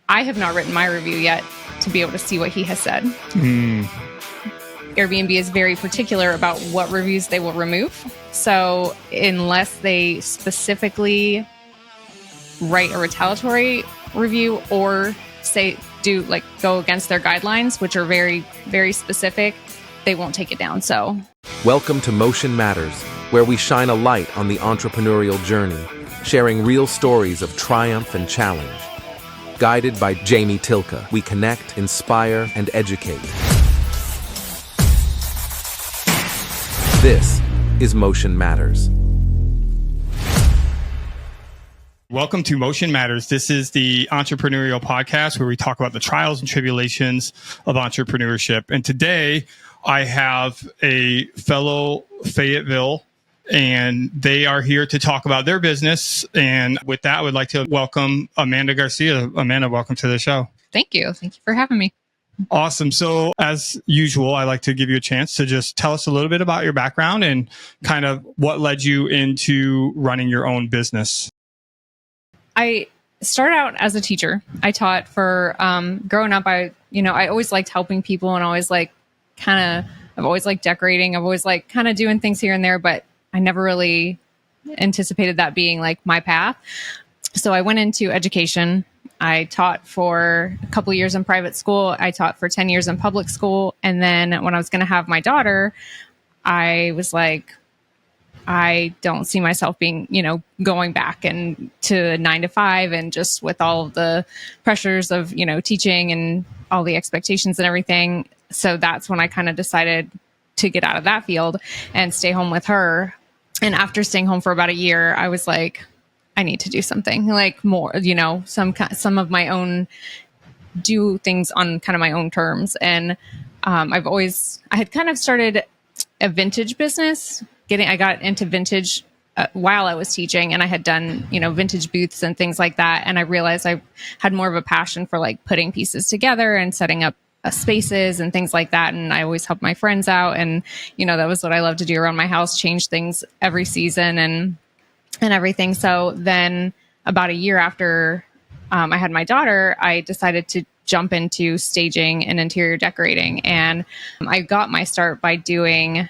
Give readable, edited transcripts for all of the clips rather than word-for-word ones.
I have not written my review yet to be able to see what he has said. Airbnb is very particular about what reviews they will remove. So unless they specifically write a retaliatory review or go against their guidelines, which are very, very specific, they won't take it down. So welcome to Motion Matters, where we shine a light on the entrepreneurial journey, sharing real stories of triumph and challenge. Guided by Jamie Tilka, we connect, inspire, and educate. This is Motion Matters. Welcome to Motion Matters. This is the entrepreneurial podcast where we talk about the trials and tribulations of entrepreneurship. And today I have a fellow Fayetteville, and they are here to talk about their business. And with that, I would like to welcome Amanda Garcia. Amanda, welcome to the show. Thank you. Thank you for having me. Awesome. So as usual, I like to give you a chance to just tell us a little bit about your background and kind of what led you into running your own business. I started out as a teacher. I taught for growing up. I always liked helping people, and I've always liked decorating. I've always liked kind of doing things here and there, but I never really anticipated that being like my path. So I went into education. I taught for a couple of years in private school. I taught for 10 years in public school. And then when I was going to have my daughter, I was like, I don't see myself being, going back and to 9 to 5 and just with all of the pressures of, teaching and all the expectations and everything. So that's when I kind of decided to get out of that field and stay home with her. And after staying home for about a year, I was like, I need to do something like more, some of my own, do things on kind of my own terms. And I had kind of started a vintage business. I got into vintage while I was teaching, and I had done, vintage booths and things like that. And I realized I had more of a passion for like putting pieces together and setting up spaces and things like that. And I always helped my friends out. And, that was what I love to do around my house, change things every season and everything. So then about a year after I had my daughter, I decided to jump into staging and interior decorating. And I got my start by doing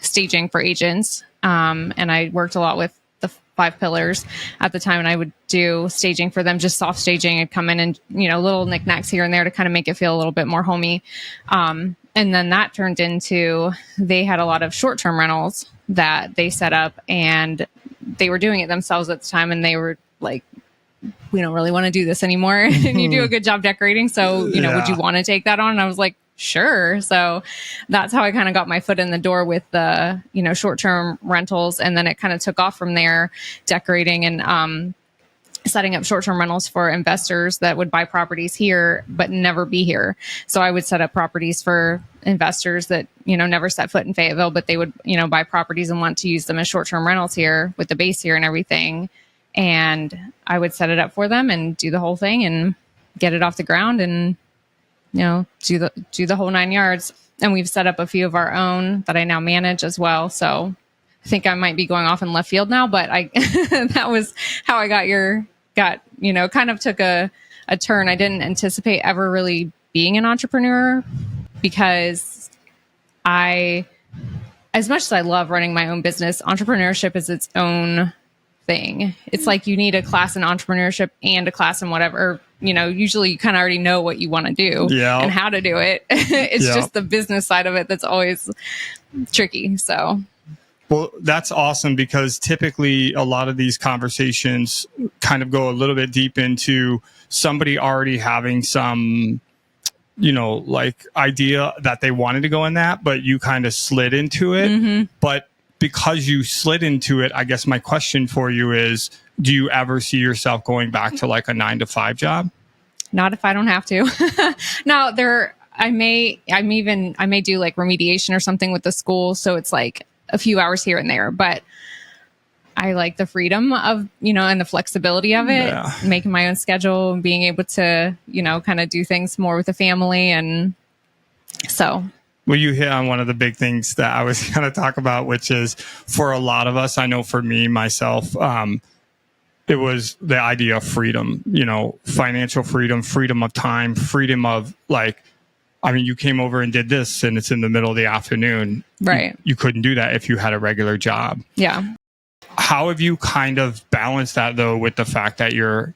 staging for agents. And I worked a lot with the 5 pillars at the time, and I would do staging for them, just soft staging. I'd come in and, little knickknacks here and there to kind of make it feel a little bit more homey. And then that turned into, they had a lot of short-term rentals that they set up, and they were doing it themselves at the time. And they were like, we don't really want to do this anymore. And you do a good job decorating. So, would you want to take that on? And I was like, sure. So that's how I kind of got my foot in the door with the, short-term rentals. And then it kind of took off from there, decorating and setting up short-term rentals for investors that would buy properties here, but never be here. So I would set up properties for investors that, never set foot in Fayetteville, but they would, buy properties and want to use them as short-term rentals here with the base here and everything. And I would set it up for them and do the whole thing and get it off the ground and, do the whole 9 yards. And we've set up a few of our own that I now manage as well. So I think I might be going off in left field now, but that was how I kind of took a turn. I didn't anticipate ever really being an entrepreneur because as much as I love running my own business, entrepreneurship is its own thing. It's like you need a class in entrepreneurship and a class in whatever, usually you kind of already know what you want to do and how to do it. It's just the business side of it that's always tricky. So. Well, that's awesome, because typically a lot of these conversations kind of go a little bit deep into somebody already having some, idea that they wanted to go in that, but you kind of slid into it. Mm-hmm. But because you slid into it, I guess my question for you is, do you ever see yourself going back to like a 9 to 5 job? Not if I don't have to. Now I may do like remediation or something with the school. So it's like a few hours here and there, but I like the freedom of, and the flexibility of it, making my own schedule and being able to, kind of do things more with the family. And so. Well, you hit on one of the big things that I was going to talk about, which is for a lot of us, I know for me, myself, it was the idea of freedom, financial freedom, freedom of time, freedom of you came over and did this and it's in the middle of the afternoon. Right. You couldn't do that if you had a regular job. Yeah. How have you kind of balanced that though with the fact that you're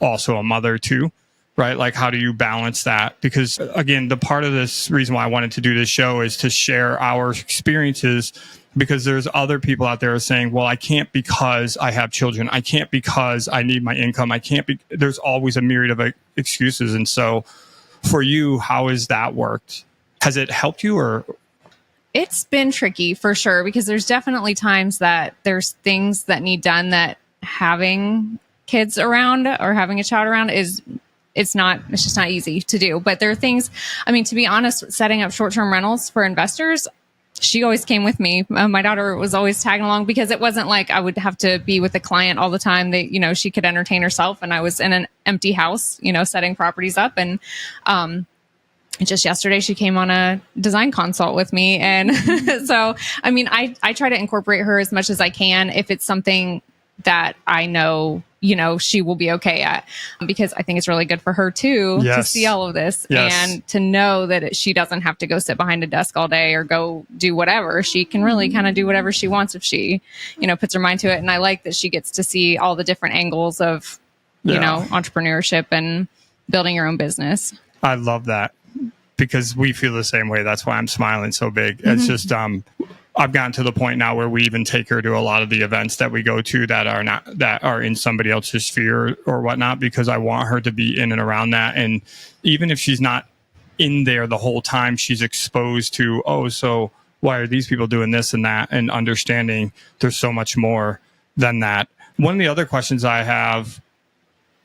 also a mother too, right? Like, how do you balance that? Because again, the part of this reason why I wanted to do this show is to share our experiences, because there's other people out there saying, well, I can't because I have children. I can't because I need my income. There's always a myriad of excuses. And so for you, how has that worked? Has it helped you or? It's been tricky for sure, because there's definitely times that there's things that need done that having kids around or having a child around it's just not easy to do. But there are things, to be honest, setting up short-term rentals for investors, she always came with me. My daughter was always tagging along, because it wasn't like I would have to be with the client all the time. That, she could entertain herself, and I was in an empty house, setting properties up. And, just yesterday she came on a design consult with me. And so, I try to incorporate her as much as I can if it's something that I know, she will be okay at, because I think it's really good for her too, to see all of this and to know that she doesn't have to go sit behind a desk all day or go do whatever. She can really kind of do whatever she wants if she, puts her mind to it. And I like that she gets to see all the different angles of, entrepreneurship and building your own business. I love that, because we feel the same way. That's why I'm smiling so big. It's just, I've gotten to the point now where we even take her to a lot of the events that we go to that are in somebody else's sphere or whatnot, because I want her to be in and around that. And even if she's not in there the whole time, she's exposed to, so why are these people doing this and that, and understanding there's so much more than that. One of the other questions I have,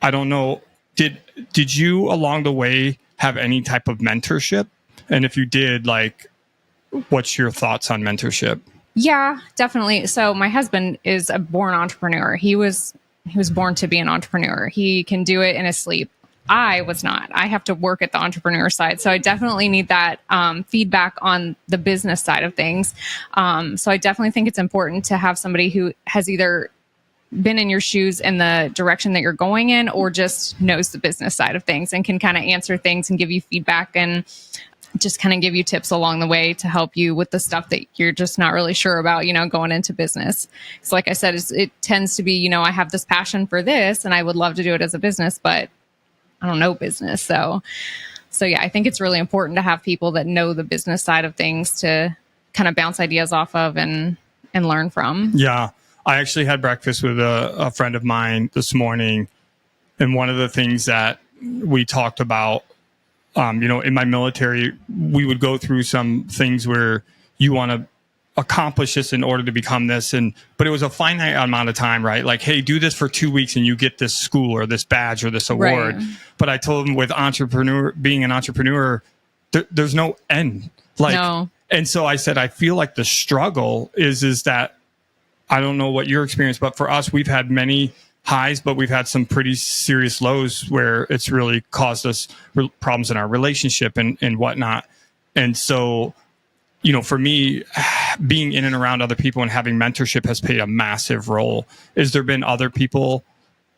I don't know, did you along the way have any type of mentorship? And if you did, what's your thoughts on mentorship? Yeah, definitely. So my husband is a born entrepreneur. He was born to be an entrepreneur. He can do it in his sleep. I was not. I have to work at the entrepreneur side. So I definitely need that feedback on the business side of things. So I definitely think it's important to have somebody who has either been in your shoes in the direction that you're going in, or just knows the business side of things and can kind of answer things and give you feedback and just kind of give you tips along the way to help you with the stuff that you're just not really sure about, going into business. So like I said, it tends to be, I have this passion for this and I would love to do it as a business, but I don't know business. So yeah, I think it's really important to have people that know the business side of things to kind of bounce ideas off of and learn from. Yeah. I actually had breakfast with a friend of mine this morning. And one of the things that we talked about, in my military, we would go through some things where you want to accomplish this in order to become this. But it was a finite amount of time, right? Like, hey, do this for 2 weeks and you get this school or this badge or this award. Right. But I told him with being an entrepreneur, there's no end. No. And so I said, I feel like the struggle is that, I don't know what your experience, but for us, we've had many highs, but we've had some pretty serious lows where it's really caused us problems in our relationship and whatnot. And so, for me, being in and around other people and having mentorship has played a massive role. Has there been other people,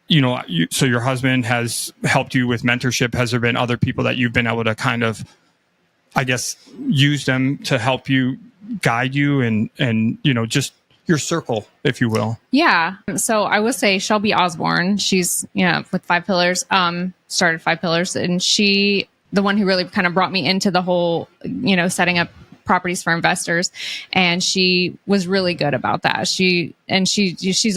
so your husband has helped you with mentorship. Has there been other people that you've been able to kind of, I guess, use them to help you, guide you and just your circle, if you will? Yeah. So I will say Shelby Osborne, she's, with 5 Pillars, started 5 Pillars, and she, the one who really kind of brought me into the whole, setting up properties for investors. And she was really good about that. She's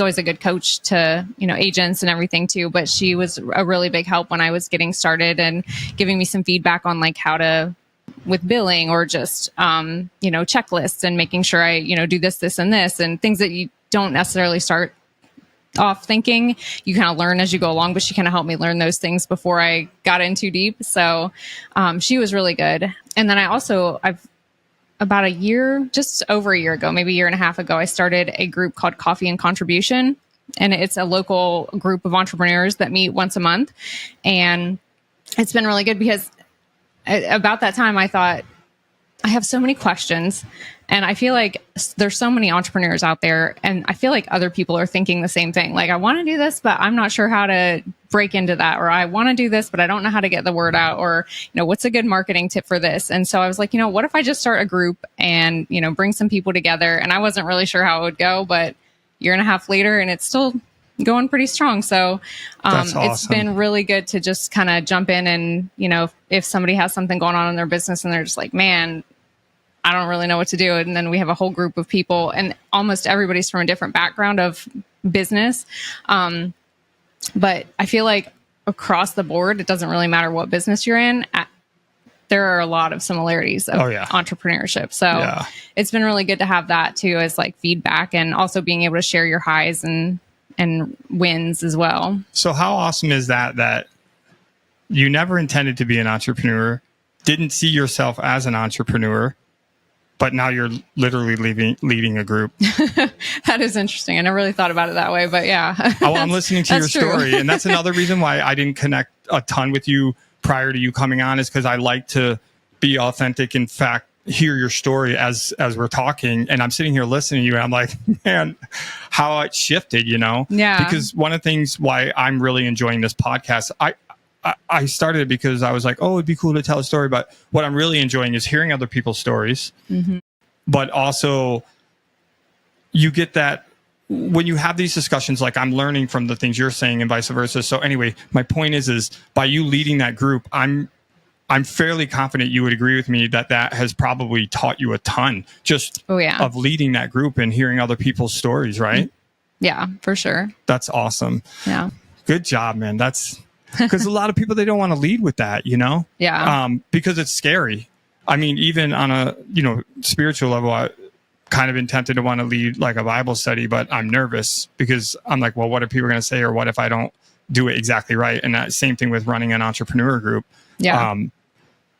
always a good coach to, agents and everything too, but she was a really big help when I was getting started and giving me some feedback on how to, with billing or just, checklists and making sure I, do this, and this, and things that you don't necessarily start off thinking. You kind of learn as you go along, but she kind of helped me learn those things before I got in too deep. So she was really good. And then I've about just over a year ago, maybe a year and a half ago, I started a group called Coffee and Contribution. And it's a local group of entrepreneurs that meet once a month. And it's been really good because about that time, I thought, I have so many questions And I feel like there's so many entrepreneurs out there, and I feel like other people are thinking the same thing. Like, I want to do this, but I'm not sure how to break into that, or I want to do this, but I don't know how to get the word out, or, what's a good marketing tip for this? And so I was like, what if I just start a group and, bring some people together? And I wasn't really sure how it would go, but year and a half later, and it's still going pretty strong. So That's awesome. It's been really good to just kind of jump in and, if somebody has something going on in their business and they're just like, man, I don't really know what to do. And then we have a whole group of people, and almost everybody's from a different background of business. But I feel like across the board, it doesn't really matter what business you're in. There are a lot of similarities of entrepreneurship. So it's been really good to have that too, as like feedback, and also being able to share your highs and wins as well. So how awesome is that you never intended to be an entrepreneur, didn't see yourself as an entrepreneur, but now you're literally leading a group. That is interesting. I never really thought about it that way, but yeah. Oh, I'm listening to your story. And that's another reason why I didn't connect a ton with you prior to you coming on, is because I like to be authentic. In fact, hear your story as we're talking, and I'm sitting here listening to you, and I'm like, man, how it shifted, Yeah. Because one of the things why I'm really enjoying this podcast, I started it because I was like, oh, it'd be cool to tell a story. But what I'm really enjoying is hearing other people's stories. Mm-hmm. But also, you get that when you have these discussions, like I'm learning from the things you're saying and vice versa. So anyway, my point is by you leading that group, I'm fairly confident you would agree with me that has probably taught you a ton just of leading that group and hearing other people's stories, right? Yeah, for sure. That's awesome. Yeah. Good job, man. That's because a lot of people, they don't want to lead with that, Yeah. Because it's scary. I mean, even on a, spiritual level, I kind of been tempted to want to lead like a Bible study, but I'm nervous because I'm like, well, what are people going to say? Or what if I don't do it exactly right? And that same thing with running an entrepreneur group. Yeah.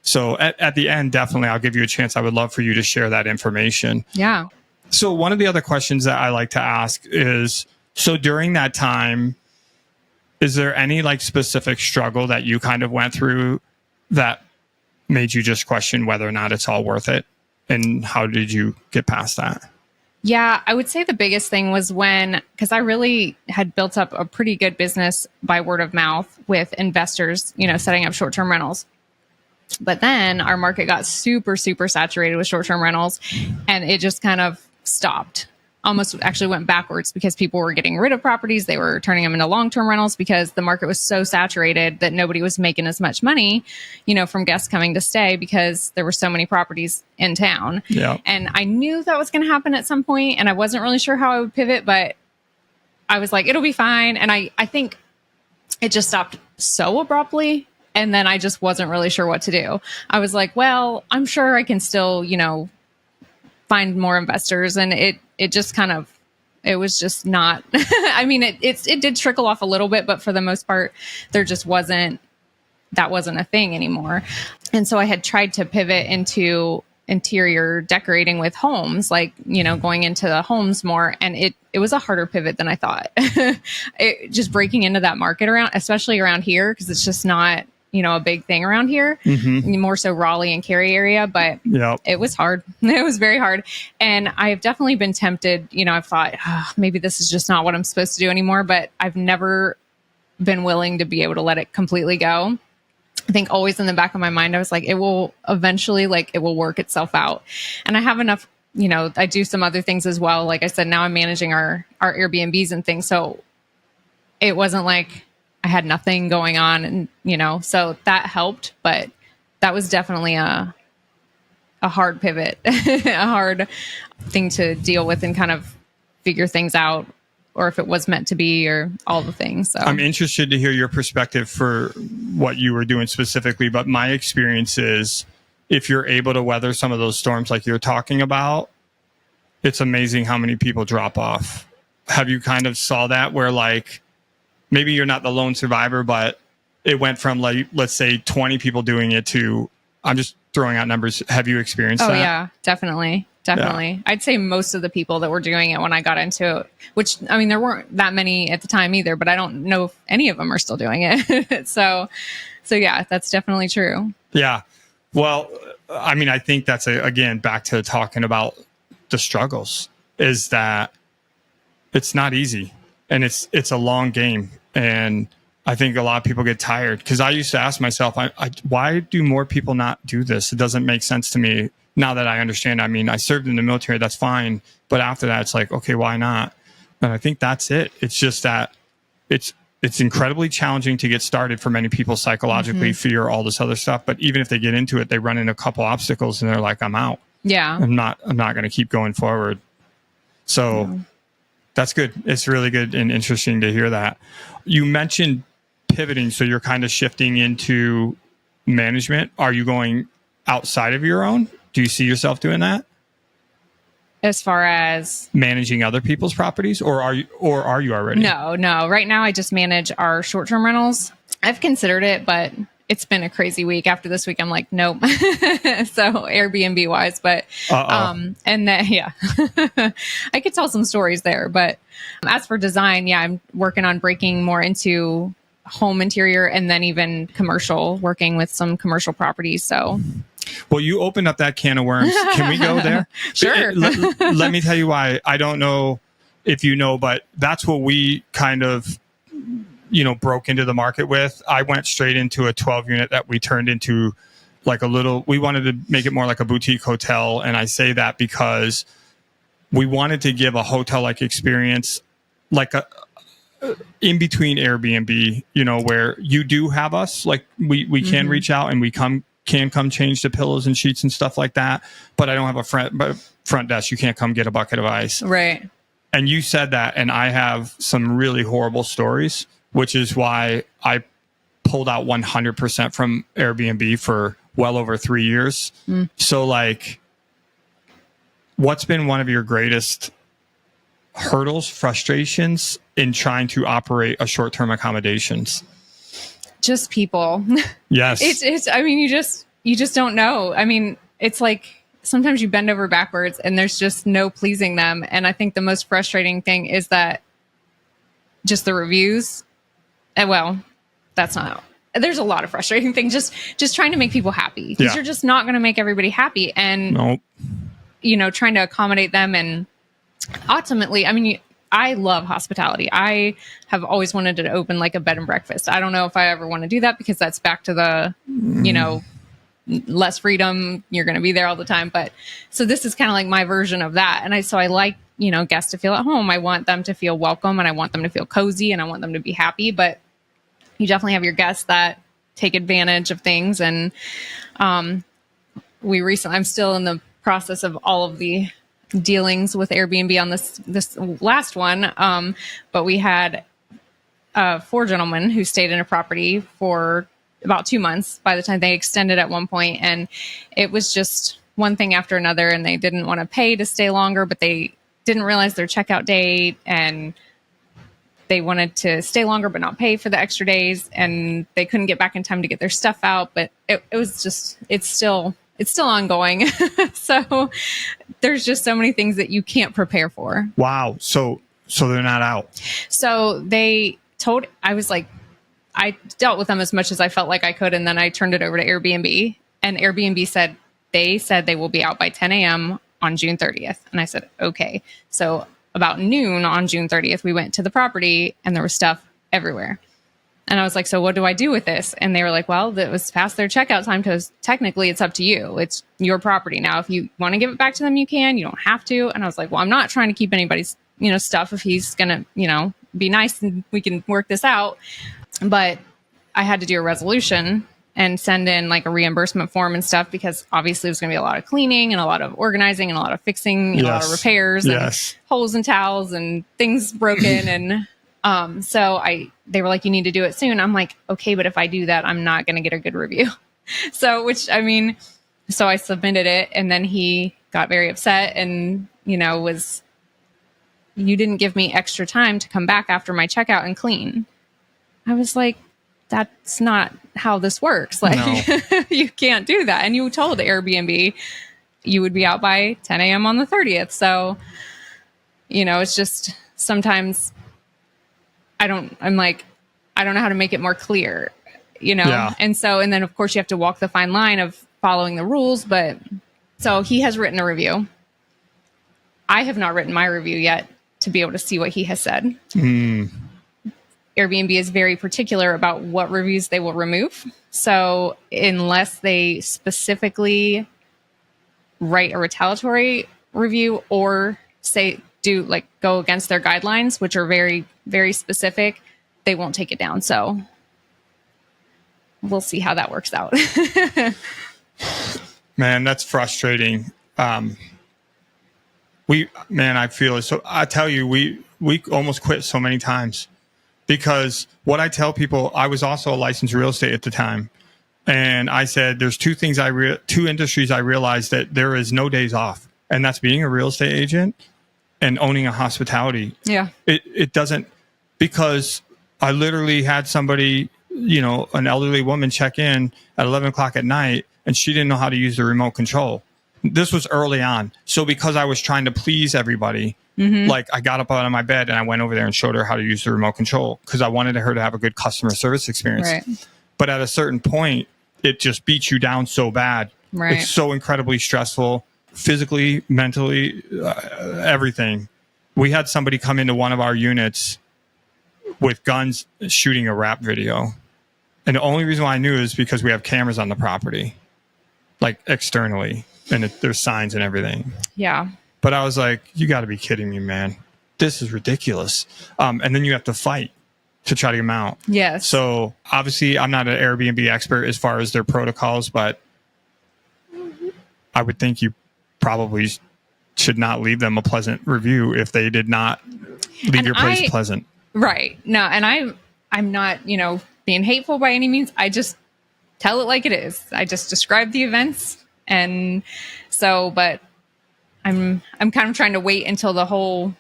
So at the end, definitely, I'll give you a chance. I would love for you to share that information. Yeah. So one of the other questions that I like to ask is, so during that time, is there any like specific struggle that you kind of went through that made you just question whether or not it's all worth it? And how did you get past that? Yeah, I would say the biggest thing was because I really had built up a pretty good business by word of mouth with investors, setting up short-term rentals. But then our market got super, super saturated with short-term rentals, and it just kind of stopped. Almost actually went backwards because people were getting rid of properties. They were turning them into long-term rentals because the market was so saturated that nobody was making as much money, from guests coming to stay because there were so many properties in town. Yeah. And I knew that was going to happen at some point, and I wasn't really sure how I would pivot, but I was like, it'll be fine. And I think it just stopped so abruptly. And then I just wasn't really sure what to do. I was like, well, I'm sure I can still, find more investors. And it just kind of, it was just not, I mean, it did trickle off a little bit, but for the most part, that wasn't a thing anymore. And so I had tried to pivot into interior decorating with homes, like, going into the homes more. And it was a harder pivot than I thought. Just breaking into that market especially around here, because it's just not, a big thing around here, more so Raleigh and Cary area, but it was hard. It was very hard. And I've definitely been tempted, I've thought, maybe this is just not what I'm supposed to do anymore, but I've never been willing to be able to let it completely go. I think always in the back of my mind, I was like, it will eventually, it will work itself out. And I have enough, I do some other things as well. Like I said, now I'm managing our Airbnbs and things. So it wasn't like I had nothing going on, and, so that helped, but that was definitely a hard pivot, a hard thing to deal with and kind of figure things out, or if it was meant to be, or all the things. So I'm interested to hear your perspective for what you were doing specifically, but my experience is if you're able to weather some of those storms like you're talking about, it's amazing how many people drop off. Have you kind of saw that where maybe you're not the lone survivor, but it went from let's say 20 people doing it to, I'm just throwing out numbers. Have you experienced that? Oh yeah, definitely. Yeah. I'd say most of the people that were doing it when I got into it, which, I mean, there weren't that many at the time either, but I don't know if any of them are still doing it. So yeah, that's definitely true. Yeah. Well, I mean, I think that's again, back to talking about the struggles is that it's not easy, and it's a long game. And I think a lot of people get tired, because I used to ask myself, why do more people not do this? It doesn't make sense to me now that I understand. I mean, I served in the military, that's fine. But after that, it's like, okay, why not? And I think that's it. It's just that it's incredibly challenging to get started for many people psychologically, fear, all this other stuff. But even if they get into it, they run into a couple obstacles and they're like, I'm out. Yeah. I'm not going to keep going forward. So that's good. It's really good and interesting to hear that. You mentioned pivoting. So you're kind of shifting into management. Are you going outside of your own? Do you see yourself doing that? As far as managing other people's properties, or are you already? No. Right now I just manage our short-term rentals. I've considered it, but it's been a crazy week. After this week, I'm like, nope. So Airbnb wise, but, and then, I could tell some stories there, but as for design, I'm working on breaking more into home interior and then even commercial, working with some commercial properties. So. Well, you opened up that can of worms. Can we go there? Sure. Let me tell you why. I don't know if you know, but that's what we kind of, broke into the market with. I went straight into a 12 unit that we turned into like we wanted to make it more like a boutique hotel. And I say that because we wanted to give a hotel-like experience, like in between Airbnb, where you do have us, like we can reach out and we can come change the pillows and sheets and stuff like that. But I don't have a front desk. You can't come get a bucket of ice. Right. And you said that, and I have some really horrible stories, which is why I pulled out 100% from Airbnb for well over 3 years. So what's been one of your greatest hurdles, frustrations in trying to operate a short-term accommodations? Just people. Yes. It's I mean, you just don't know. I mean, it's like sometimes you bend over backwards and there's just no pleasing them. And I think the most frustrating thing is that just the reviews. And that's not, there's a lot of frustrating things. Just trying to make people happy, because you're just not going to make everybody happy. And, trying to accommodate them. And ultimately, I mean, I love hospitality. I have always wanted to open like a bed and breakfast. I don't know if I ever want to do that, because that's back to the, less freedom. You're going to be there all the time. But so this is kind of like my version of that. And I like, guests to feel at home. I want them to feel welcome, and I want them to feel cozy, and I want them to be happy. But you definitely have your guests that take advantage of things. And I'm still in the process of all of the dealings with Airbnb on this last one. But we had 4 gentlemen who stayed in a property for about 2 months by the time they extended at one point. And it was just one thing after another, and they didn't want to pay to stay longer, but they didn't realize their checkout date, and they wanted to stay longer but not pay for the extra days, and they couldn't get back in time to get their stuff out. But it was just, it's still ongoing. So there's just so many things that you can't prepare for. Wow. So they're not out. So I was like, I dealt with them as much as I felt like I could. And then I turned it over to Airbnb, and Airbnb said they will be out by 10 a.m. on June 30th. And I said, okay. So about noon on June 30th, we went to the property, and there was stuff everywhere. And I was like, so what do I do with this? And they were like, well, that was past their checkout time, because technically it's up to you. It's your property. Now, if you want to give it back to them, you can. You don't have to. And I was like, well, I'm not trying to keep anybody's, stuff. If he's going to, be nice and we can work this out. But I had to do a resolution and send in like a reimbursement form and stuff, because obviously it was going to be a lot of cleaning and a lot of organizing and a lot of fixing and a lot of repairs and holes in towels and things broken. And so they were like, you need to do it soon. I'm like, okay, but if I do that, I'm not going to get a good review. So I submitted it, and then he got very upset and, you didn't give me extra time to come back after my checkout and clean. I was like, that's not how this works. Like, no. You can't do that. And you told Airbnb you would be out by 10 a.m. on the 30th. So, it's just sometimes I don't know how to make it more clear, Yeah. And then of course you have to walk the fine line of following the rules. But so he has written a review. I have not written my review yet to be able to see what he has said. Airbnb is very particular about what reviews they will remove. So unless they specifically write a retaliatory review or go against their guidelines, which are very, very specific, they won't take it down. So we'll see how that works out. Man, that's frustrating. I feel it. So I tell you, we almost quit so many times because what I tell people, I was also a licensed real estate at the time. And I said, there's two industries I realized that there is no days off. And that's being a real estate agent and owning a hospitality. Yeah. It doesn't, because I literally had somebody, an elderly woman check in at 11 o'clock at night and she didn't know how to use the remote control. This was early on. So because I was trying to please everybody, like I got up out of my bed and I went over there and showed her how to use the remote control because I wanted her to have a good customer service experience. Right. But at a certain point, it just beats you down so bad. Right. It's so incredibly stressful, physically, mentally, everything. We had somebody come into one of our units with guns shooting a rap video. And the only reason why I knew is because we have cameras on the property, like externally, and there's signs and everything. Yeah. But I was like, you got to be kidding me, man. This is ridiculous. And then you have to fight to try to get them out. Yes. So obviously I'm not an Airbnb expert as far as their protocols, but I would think you probably should not leave them a pleasant review if they did not leave your place pleasant. Right. No, and I'm not, being hateful by any means. I just tell it like it is. I just describe the events. And so, but I'm kind of trying to wait until the whole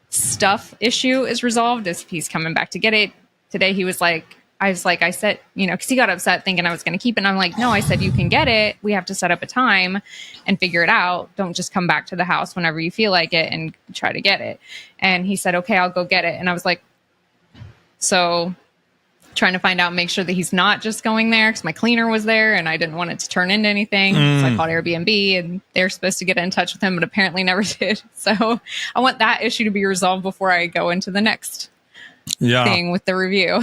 stuff issue is resolved as he's coming back to get it. Today he was like, I said, because he got upset thinking I was going to keep it. And I'm like, no, I said, you can get it. We have to set up a time and figure it out. Don't just come back to the house whenever you feel like it and try to get it. And he said, okay, I'll go get it. And I was like, so trying to find out, make sure that he's not just going there because my cleaner was there and I didn't want it to turn into anything. So I called Airbnb and they're supposed to get in touch with him, but apparently never did. So I want that issue to be resolved before I go into the next thing with the review.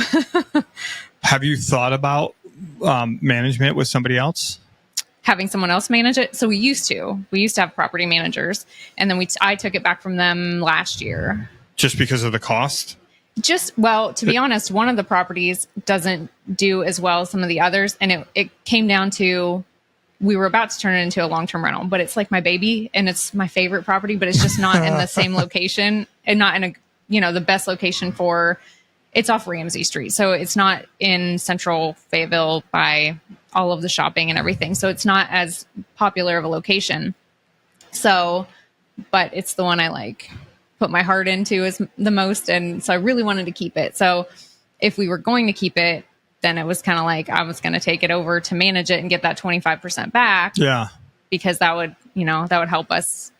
Have you thought about management with somebody else? Having someone else manage it? So we used to have property managers and then I took it back from them last year. Just because of the cost? To be honest, one of the properties doesn't do as well as some of the others. And it came down to, we were about to turn it into a long-term rental, but it's like my baby and it's my favorite property, but it's just not in the same location and not in the best location it's off Ramsey Street. So it's not in central Fayetteville by all of the shopping and everything. So it's not as popular of a location. So, but it's the one I put my heart into is the most. And so I really wanted to keep it. So if we were going to keep it, then it was kind of like I was going to take it over to manage it and get that 25% back. Yeah. Because that would help us,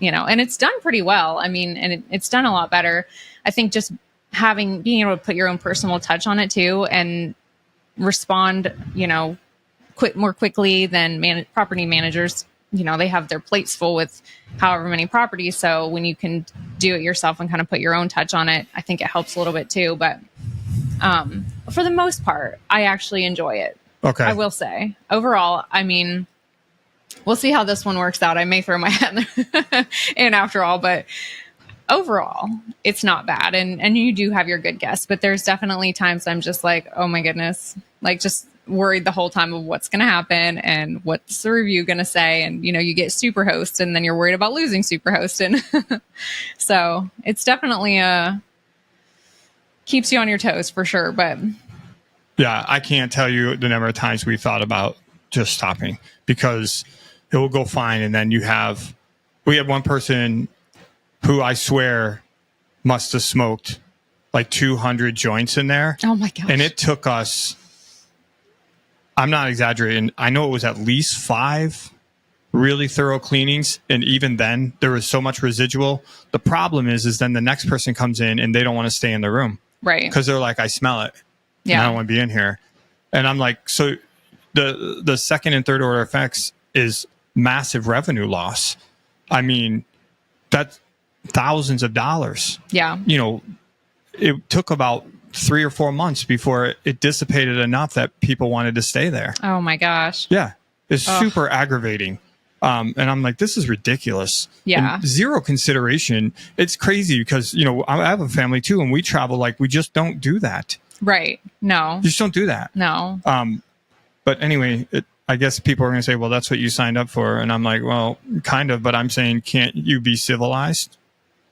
and it's done pretty well. I mean, and it's done a lot better. I think just being able to put your own personal touch on it too and respond, more quickly than property managers. They have their plates full with however many properties. So when you can do it yourself and kind of put your own touch on it, I think it helps a little bit too. But for the most part, I actually enjoy it. Okay. I will say overall, I mean, we'll see how this one works out. I may throw my hat in after all, but overall, it's not bad. And you do have your good guests, but there's definitely times I'm just like, oh my goodness, just worried the whole time of what's going to happen and what's the review going to say. And, you get Superhost and then you're worried about losing Superhost. And so it's definitely keeps you on your toes for sure. But yeah, I can't tell you the number of times we thought about just stopping because it will go fine. And then we had one person who I swear must have smoked 200 joints in there. Oh my gosh. And it took us, I'm not exaggerating, I know it was at least 5 really thorough cleanings. And even then there was so much residual. The problem is then the next person comes in and they don't want to stay in the room. Right. Because they're like, I smell it. Yeah. And I don't want to be in here. And I'm like, so the second and third order effects is massive revenue loss. I mean, thousands of dollars. Yeah. You know, it took about 3 or 4 months before it dissipated enough that people wanted to stay there. Oh my gosh. Yeah. It's super aggravating. And I'm like, this is ridiculous. Yeah. And zero consideration. It's crazy because, you know, I have a family too, and we travel. Like, we just don't do that. Right. No. You just don't do that. No. But anyway, I guess people are going to say, well, that's what you signed up for. And I'm like, well, kind of, but I'm saying, can't you be civilized?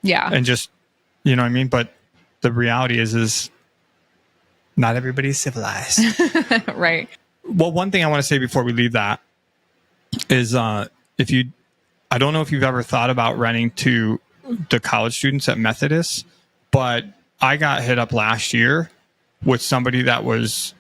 Yeah. And just, you know what I mean? But the reality is not everybody's civilized. Right. Well, one thing I want to say before we leave that is, I don't know if you've ever thought about renting to the college students at Methodist, but I got hit up last year with somebody that was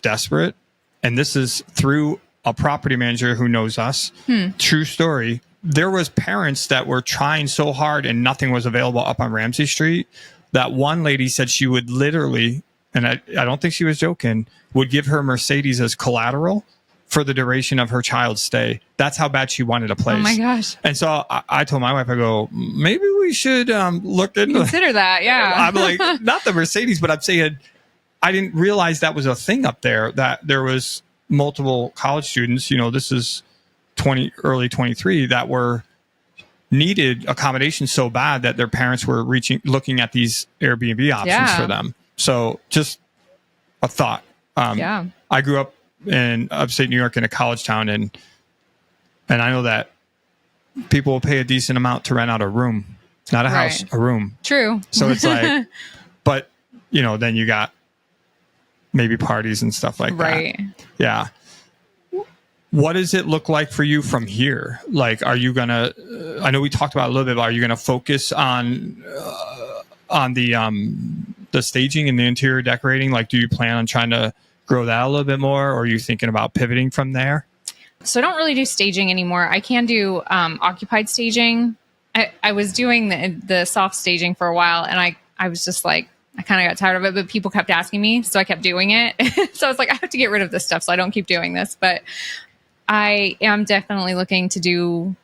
desperate. And this is through a property manager who knows us. True story. There was parents that were trying so hard and nothing was available up on Ramsey Street that one lady said she would literally, and I don't think she was joking, would give her Mercedes as collateral for the duration of her child's stay. That's how bad she wanted a place. Oh my gosh. And so I told my wife, I go, maybe we should look into Consider that. Yeah. I'm like, not the Mercedes, but I'm saying I didn't realize that was a thing up there, that there was multiple college students, you know, this is early 23, that were needed accommodation so bad that their parents were looking at these Airbnb options for them. So just a thought. Yeah. I grew up in upstate New York in a college town, and I know that people will pay a decent amount to rent out a room, not a house, a room. True. So it's like, but you know, then you got maybe parties and stuff like that. Right. Yeah. What does it look like for you from here? Like, are you gonna? I know we talked about it a little bit. But are you gonna focus on the staging and the interior decorating? Like, do you plan on trying to grow that a little bit more, or are you thinking about pivoting from there? So I don't really do staging anymore. I can do occupied staging. I was doing the soft staging for a while, and I was just like, I kind of got tired of it, but people kept asking me, so I kept doing it. So I was like, I have to get rid of this stuff so I don't keep doing this. But I am definitely looking to do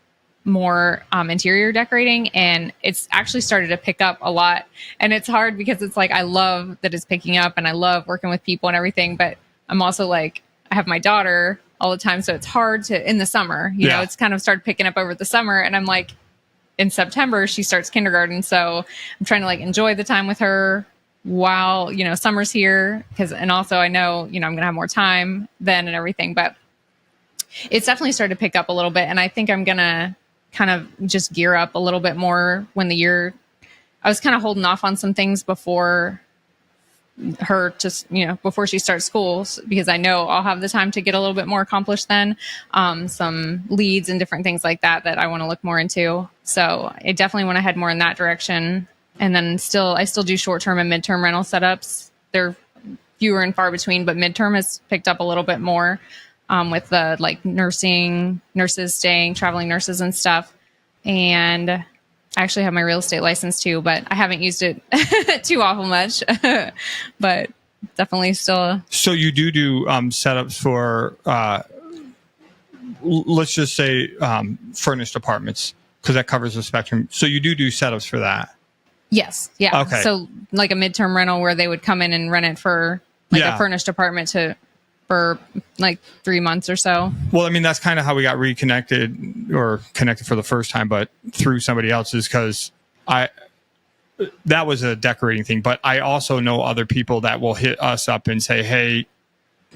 more interior decorating, and it's actually started to pick up a lot. And it's hard because it's like, I love that it's picking up and I love working with people and everything, but I'm also like, I have my daughter all the time, so it's hard to, in the summer, you know, it's kind of started picking up over the summer, and I'm like, in September she starts kindergarten, so I'm trying to like enjoy the time with her while, you know, summer's here, and also I know, you know, I'm gonna have more time then and everything. But it's definitely started to pick up a little bit, and I think I'm gonna kind of just gear up a little bit more when the year. I was kind of holding off on some things before her, just, you know, before she starts school, because I know I'll have the time to get a little bit more accomplished then. Some leads and different things like that I want to look more into. So I definitely want to head more in that direction. And then I still do short-term and midterm rental setups. They're fewer and far between, but midterm has picked up a little bit more with the like nurses staying, traveling nurses and stuff. And I actually have my real estate license too, but I haven't used it too awful much, but definitely still. So you do setups for, let's just say, furnished apartments, because that covers the spectrum. So you do setups for that. Yes. Yeah. Okay. So like a midterm rental where they would come in and rent it for like a furnished apartment for like 3 months or so. Well, I mean, that's kind of how we got reconnected or connected for the first time, but through somebody else, is because that was a decorating thing. But I also know other people that will hit us up and say, hey,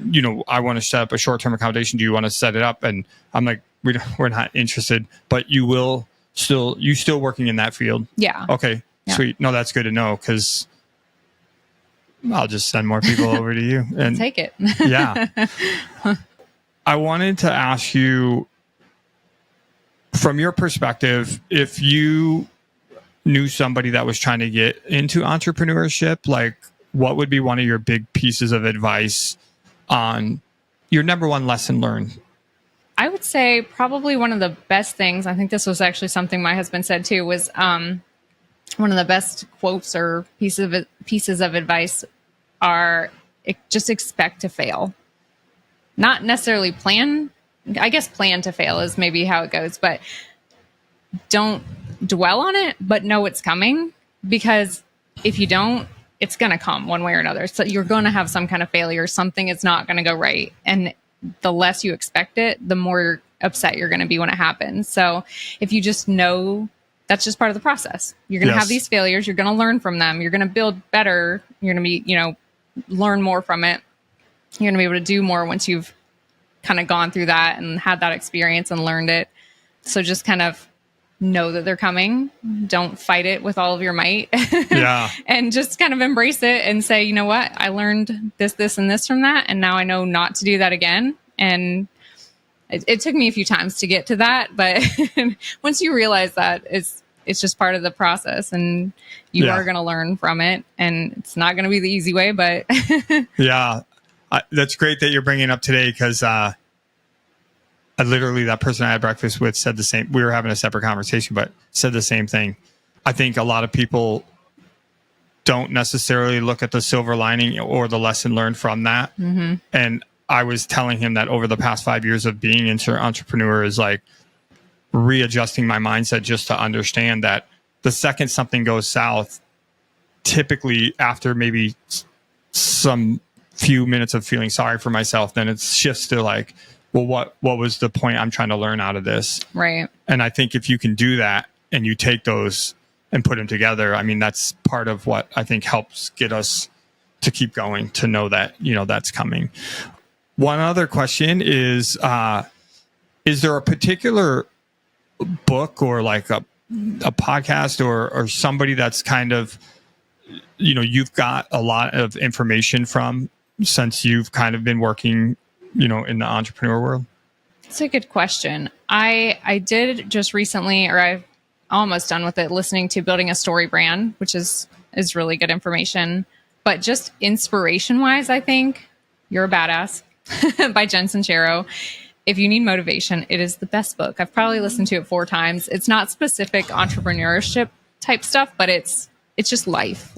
you know, I want to set up a short-term accommodation. Do you want to set it up? And I'm like, we're not interested, but you still working in that field? Yeah. Okay. Yeah. Sweet. No, that's good to know, because I'll just send more people over to you and take it. Yeah. I wanted to ask you, from your perspective, if you knew somebody that was trying to get into entrepreneurship, like, what would be one of your big pieces of advice on your number one lesson learned? I would say probably one of the best things, I think this was actually something my husband said too, was one of the best quotes or pieces of advice are, just expect to fail. Not necessarily plan. I guess plan to fail is maybe how it goes, but don't dwell on it, but know it's coming, because if you don't, it's going to come one way or another. So you're going to have some kind of failure. Something is not going to go right. And the less you expect it, the more upset you're going to be when it happens. So if you just know that's just part of the process, you're going to have these failures. You're going to learn from them. You're going to build better. You're going to be, learn more from it. You're going to be able to do more once you've kind of gone through that and had that experience and learned it. So just kind of know that they're coming. Don't fight it with all of your might. And just kind of embrace it and say, you know what? I learned this, this, and this from that. And now I know not to do that again. And it took me a few times to get to that. But once you realize that, it's just part of the process, and you are going to learn from it. And it's not going to be the easy way, but that's great that you're bringing up today, because literally that person I had breakfast with said the same. We were having a separate conversation, but said the same thing. I think a lot of people don't necessarily look at the silver lining or the lesson learned from that. Mm-hmm. And I was telling him that over the past 5 years of being an entrepreneur is like readjusting my mindset just to understand that the second something goes south, typically after maybe some few minutes of feeling sorry for myself, then it shifts to like, well, what was the point I'm trying to learn out of this? Right. And I think if you can do that and you take those and put them together, I mean, that's part of what I think helps get us to keep going, to know that, that's coming. One other question is there a particular book or like a podcast or somebody that's kind of, you've got a lot of information from since you've kind of been working in the entrepreneur world? It's a good question. I did just recently, or I've almost done with it, listening to Building a Story Brand, which is really good information. But just inspiration wise, I think You're a Badass by Jen Sincero. If you need motivation, it is the best book. I've probably listened to it 4 times. It's not specific entrepreneurship type stuff, but it's just life.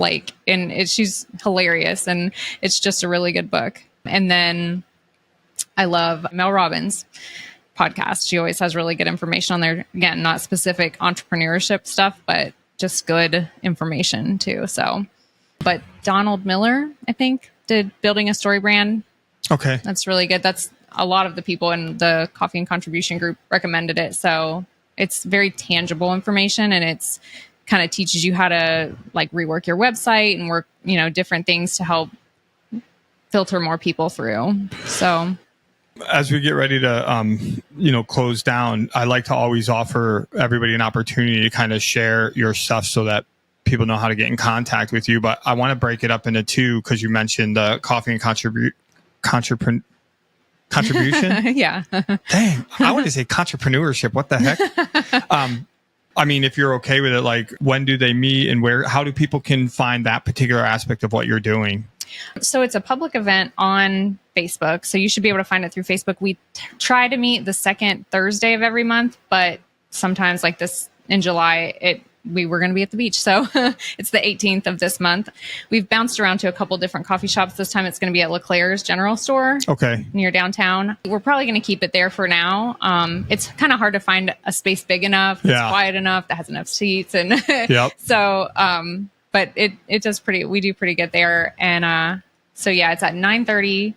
She's hilarious, and it's just a really good book. And then I love Mel Robbins' podcast. She always has really good information on there. Again, not specific entrepreneurship stuff, but just good information too. So, but Donald Miller, I think, did Building a Story Brand. Okay. That's really good. That's a lot of the people in the Coffee and Contribution group recommended it. So it's very tangible information, and it's kind of teaches you how to like rework your website and work, different things to help filter more people through. So as we get ready to, close down, I like to always offer everybody an opportunity to kind of share your stuff so that people know how to get in contact with you. But I want to break it up into 2, because you mentioned the Coffee and Contribution. Yeah. Dang, I want to say entrepreneurship. What the heck? I mean, if you're okay with it, like, when do they meet and how do people can find that particular aspect of what you're doing? So it's a public event on Facebook. So you should be able to find it through Facebook. We try to meet the second Thursday of every month, but sometimes like this in July, we were going to be at the beach. So it's the 18th of this month. We've bounced around to a couple different coffee shops. This time it's going to be at LeClaire's General Store. Okay. Near downtown. We're probably going to keep it there for now. It's kind of hard to find a space big enough, that's quiet enough, that has enough seats. And so, but it does we do pretty good there. And so yeah, it's at 9:30,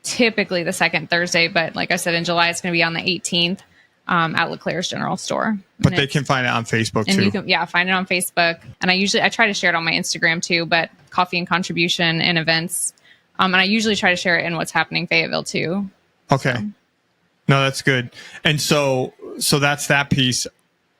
typically the second Thursday. But like I said, in July, it's going to be on the 18th. At LeClaire's General Store. But they can find it on Facebook and too. You can, find it on Facebook. And I try to share it on my Instagram too, but Coffee and Contribution and events. And I usually try to share it in What's Happening Fayetteville too. Okay. So. No, that's good. And so that's that piece.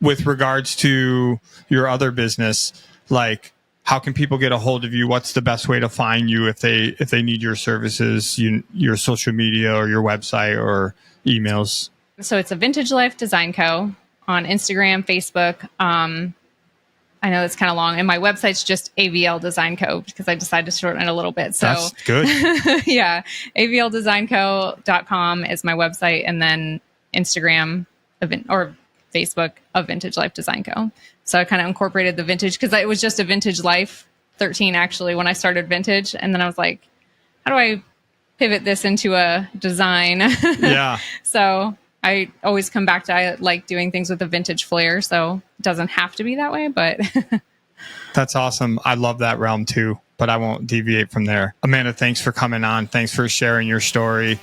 With regards to your other business, like, how can people get a hold of you? What's the best way to find you if they need your services, your social media or your website or emails? So it's a Vintage Life Design Co. on Instagram, Facebook. I know it's kind of long, and my website's just AVL Design Co. because I decided to shorten it a little bit. So that's good. Yeah, avldesignco.com is my website, and then Instagram or Facebook of Vintage Life Design Co. So I kind of incorporated the vintage because it was just a Vintage Life 13 actually when I started Vintage, and then I was like, how do I pivot this into a design? Yeah. So I always come back to, I like doing things with a vintage flair. So it doesn't have to be that way, but That's awesome. I love that realm too, but I won't deviate from there. Amanda, thanks for coming on. Thanks for sharing your story.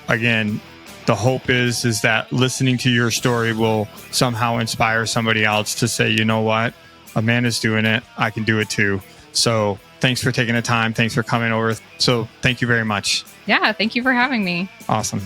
Again, the hope is that listening to your story will somehow inspire somebody else to say, you know what, Amanda's doing it. I can do it too. So thanks for taking the time. Thanks for coming over. So thank you very much. yeah, thank you for having me. Awesome.